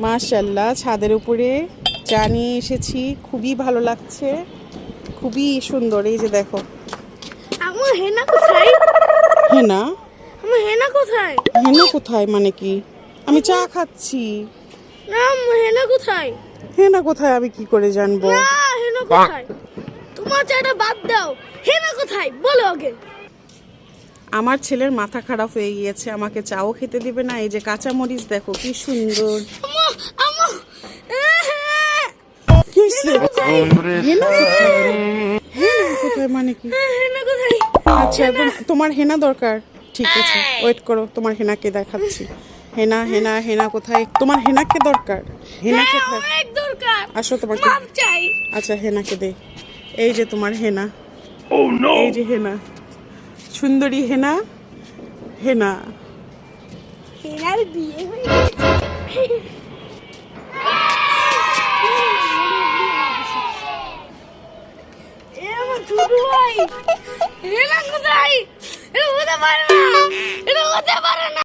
মাশাআল্লাহ, ছাদের উপরে চা নিয়ে এসেছি, খুবই ভালো লাগছে, খুবই সুন্দর। এই যে দেখো। আমার হেনা কোথায়? হেনা? আমার হেনা কোথায়? হেনা কোথায় মানে কি? আমি চা খাচ্ছি। না, হেনা কোথায়? হেনা কোথায় আমি কি করে জানবো? না, হেনা কোথায়? তোমার চাটা বাদ দাও, হেনা কোথায় বলো আগে। আমার ছেলের মাথা খারাপ হয়ে গিয়েছে, আমাকে চাও খেতে দিবে না। এই যে কাঁচামরিচ দেখো কি সুন্দর। আম্মু, আম্মু, কি হইছে? হেনা কোথায়? হেনা কোথায় মানে কি? হেনা কোথায়? আচ্ছা, তোমার হেনা দরকার, ঠিক আছে, ওয়েট করো, তোমার হেনাকে দেখাচ্ছি। হেনা হেনা হেনা কোথায়? তোমার হেনাকে দরকার? হেনা কোথায়? অনেক দরকার। আসো তোমাকে। মাপ চাই। আচ্ছা, হেনাকে দে। এই যে তোমার হেনা। এই যে হেনা, সুন্দরী হেনা। হেনা হেনার বিয়ে হয়ে গেছে। এ আমার ছোট ভাই, হেনা কোথায়? এটা হতে পারে না, এটা হতে পারে না।